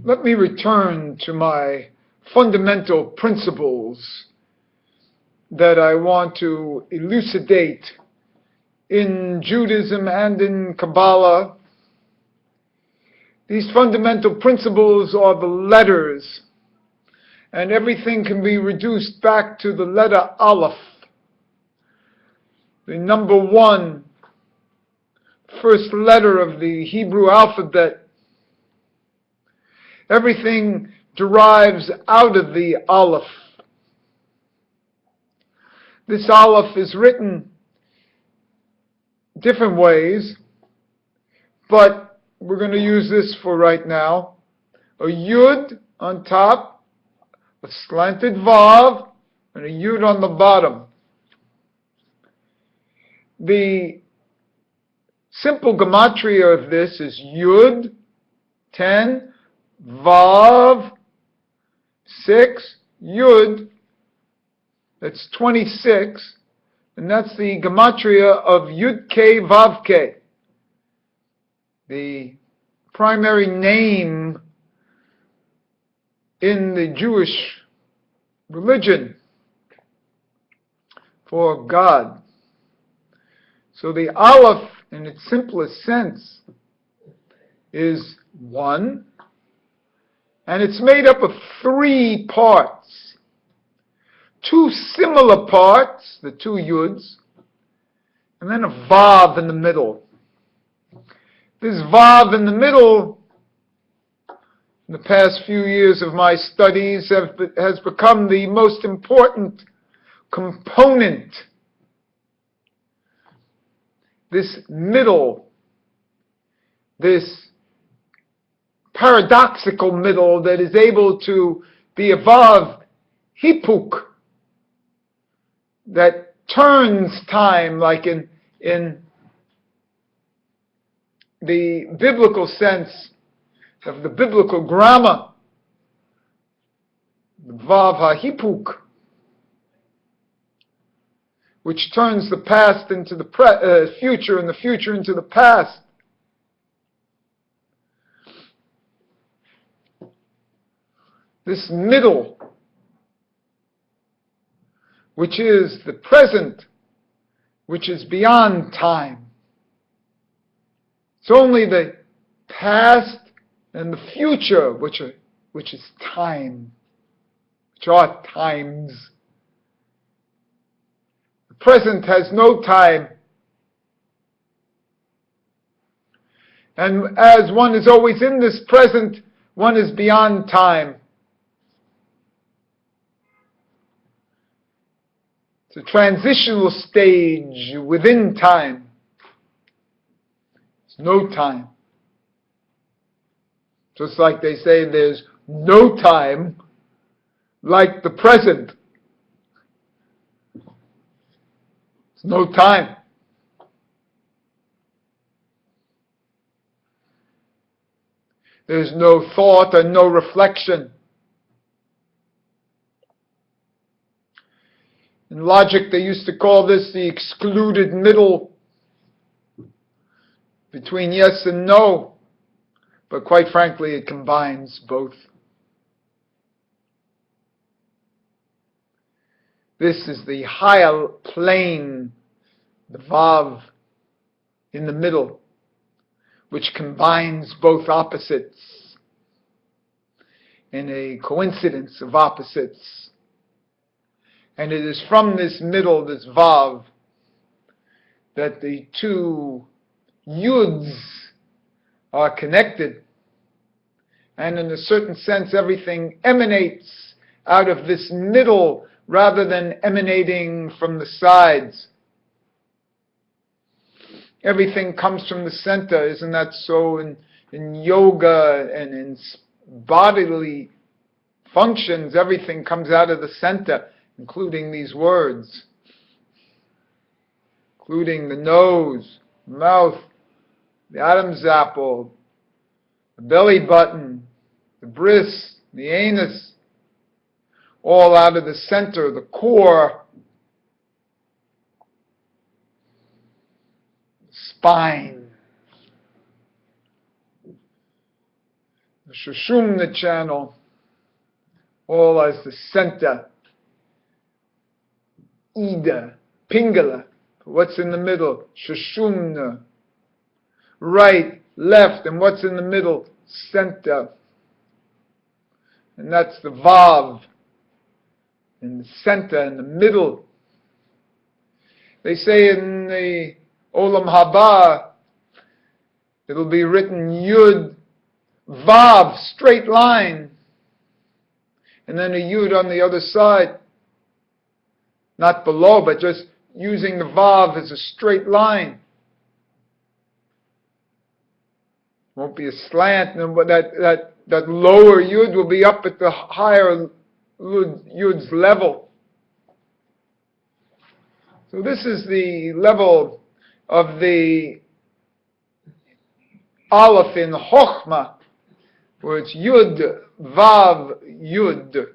Let me return to my fundamental principles that I want to elucidate in Judaism and in Kabbalah. These fundamental principles are the letters, and everything can be reduced back to the letter Aleph, the number one, first letter of the Hebrew alphabet. Everything derives out of the Aleph. This Aleph is written different ways, but we're going to use this for right now. A Yud on top, a slanted Vav, and a Yud on the bottom. The simple gematria of this is Yud, 10, Vav, 6, Yud, that's 26, and that's the gematria of Yud K Vav K. The primary name in the Jewish religion for God. So the Aleph, in its simplest sense, is one, and it's made up of three parts. Two similar parts, the two Yuds, and then a Vav in the middle. This Vav in the middle, in the past few years of my studies, has become the most important component. This middle, this paradoxical middle that is able to be a Vav Hipuk, that turns time, like in the biblical sense of the biblical grammar, the Vav HaHipuk, which turns the past into the future and the future into the past. This middle, which is the present, which is beyond time. It's only the past and the future which is time, which are times. The present has no time. And as one is always in this present, one is beyond time. It's a transitional stage within time. It's no time. Just like they say there's no time like the present. It's no time. There's no thought and no reflection. In logic, they used to call this the excluded middle between yes and no, but quite frankly, it combines both. This is the higher plane, the Vav in the middle, which combines both opposites in a coincidence of opposites. And it is from this middle, this Vav, that the two Yuds are connected. And in a certain sense, everything emanates out of this middle rather than emanating from the sides. Everything comes from the center. Isn't that so in yoga and in bodily functions? Everything comes out of the center, including these words, including the nose, mouth, the Adam's apple, the belly button, the bris, the anus, all out of the center, the core, spine, the Shushumna channel, all as the center. Ida, Pingala, what's in the middle? Shushumna. Right, left, and what's in the middle? Center. And that's the Vav, in the center, in the middle. They say in the Olam Haba, it'll be written Yud, Vav, straight line, and then a Yud on the other side. Not below, but just using the Vav as a straight line. Won't be a slant, and that lower Yud will be up at the higher Yud's level. So this is the level of the Aleph in Chochmah, where it's Yud, Vav, Yud.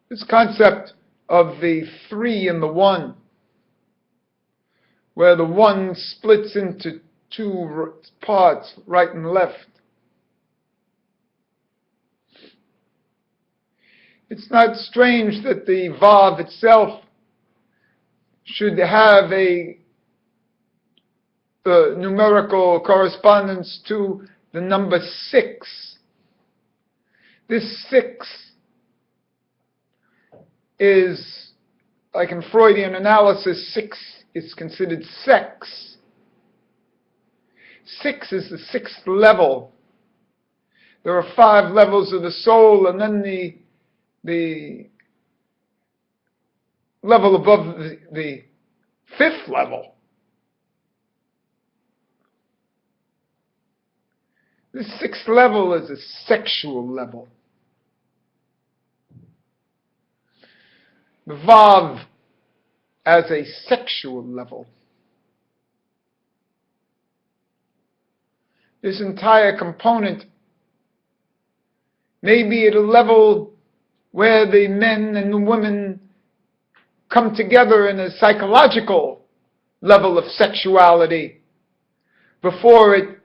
This concept of the three and the one, where the one splits into two parts, right and left. It's not strange that the Vav itself should have a numerical correspondence to the number 6. This 6 is, like in Freudian analysis, 6 is considered sex. 6 is the 6th level. There are 5 levels of the soul, and then the level above the 5th level. The 6th level is a sexual level. The Vav as a sexual level. This entire component may be at a level where the men and the women come together in a psychological level of sexuality before it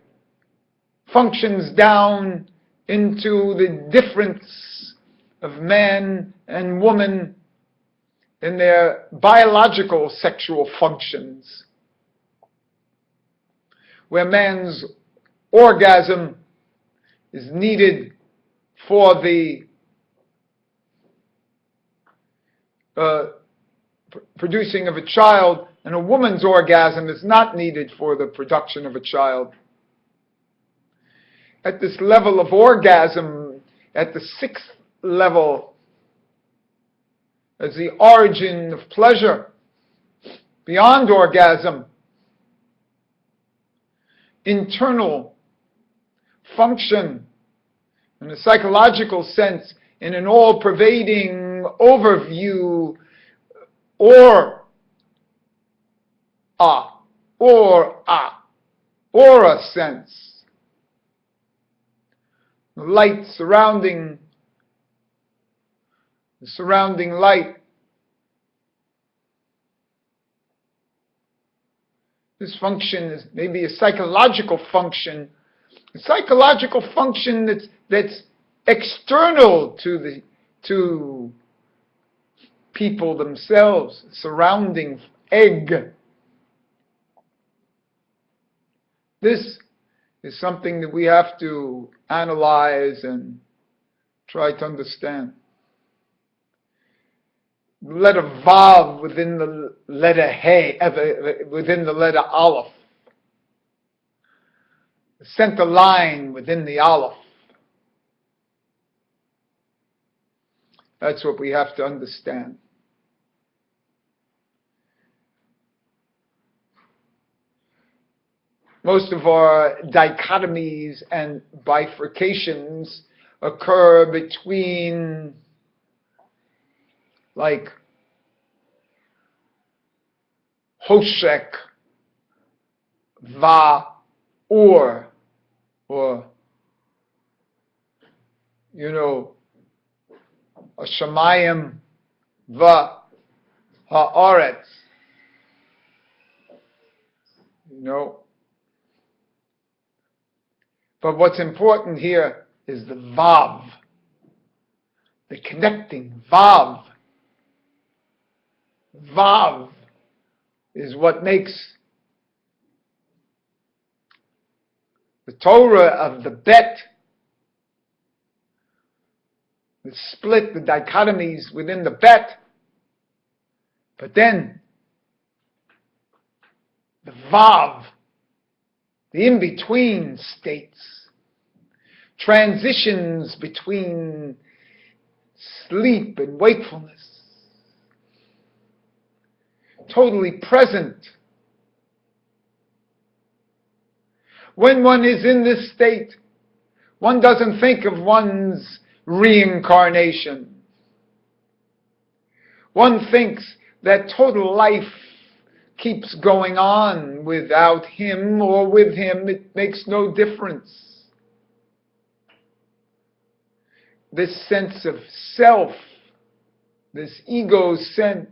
functions down into the difference of man and woman in their biological sexual functions, where man's orgasm is needed for the producing of a child, and a woman's orgasm is not needed for the production of a child. At this level of orgasm, at the 6th level, as the origin of pleasure, beyond orgasm, internal function, in a psychological sense, in an all-pervading overview, aura sense, the light surrounding the surrounding light. This function is maybe a psychological function that's external to people themselves, surrounding egg. This is something that we have to analyze and try to understand. The letter Vav within the letter He, within the letter Aleph. The center line within the Aleph. That's what we have to understand. Most of our dichotomies and bifurcations occur between, like, Hoshek, Va, or, Hashemayim, Va, Haaretz. you know. But what's important here is the Vav, the connecting Vav. Vav is what makes the Torah of the Bet, the split, the dichotomies within the Bet, but then the Vav, the in-between states, transitions between sleep and wakefulness, totally present. When one is in this state, one doesn't think of one's reincarnation. One thinks that total life keeps going on without him or with him. It makes no difference. This sense of self, this ego sense,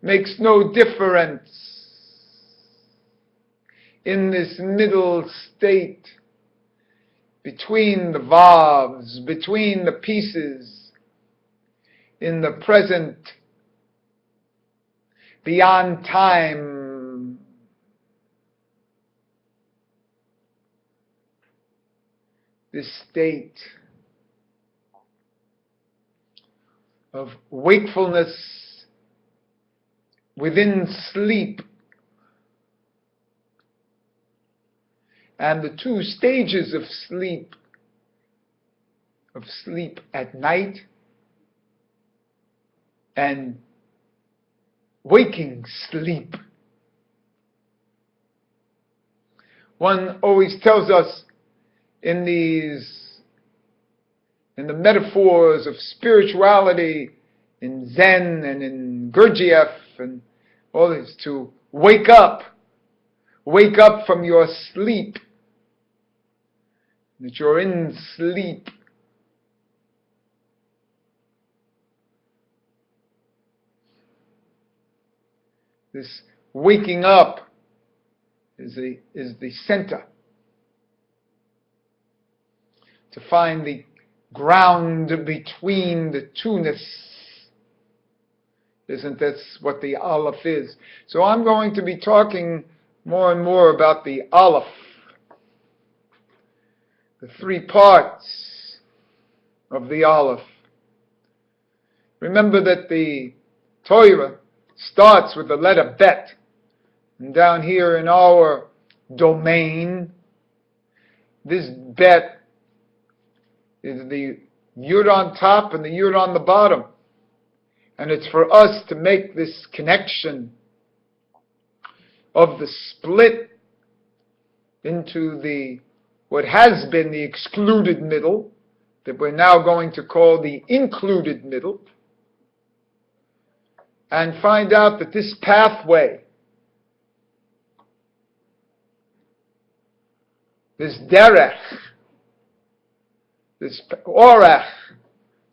makes no difference in this middle state between the vavs, between the pieces, in the present, beyond time. This state of wakefulness within sleep, and the two stages of sleep at night and waking sleep. One always tells us in the metaphors of spirituality, in Zen and in Gurdjieff and all this, to wake up from your sleep, that you're in sleep. This waking up is the center, to find the ground between the two-ness. Isn't this what the Aleph is? So I'm going to be talking more and more about the Aleph, the three parts of the Aleph. Remember that the Torah starts with the letter Bet, and down here in our domain, this Bet is the Yud on top and the Yud on the bottom. And it's for us to make this connection of the split into what has been the excluded middle, that we're now going to call the included middle, and find out that this pathway, this derech, this orach,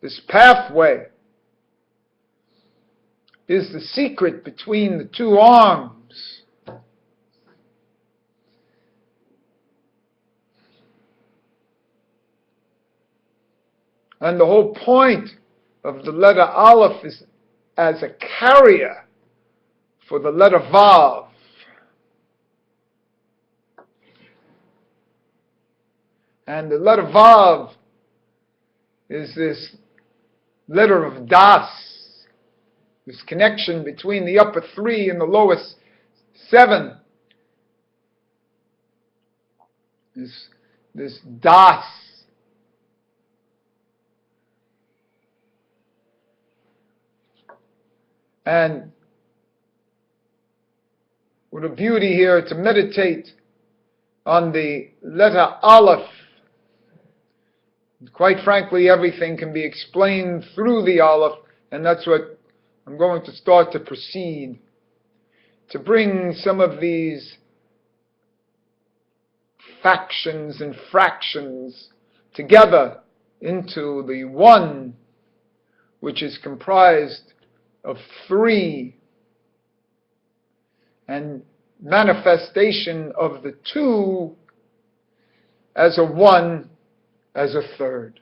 this pathway, is the secret between the two arms. And the whole point of the letter Aleph is as a carrier for the letter Vav. And the letter Vav is this letter of Das, this connection between the upper three and the lowest seven. This Das. And what a beauty here to meditate on the letter Aleph. Quite frankly, everything can be explained through the Aleph, and that's what I'm going to start to proceed, to bring some of these factions and fractions together into the one, which is comprised of three. And manifestation of the two as a one, as a third.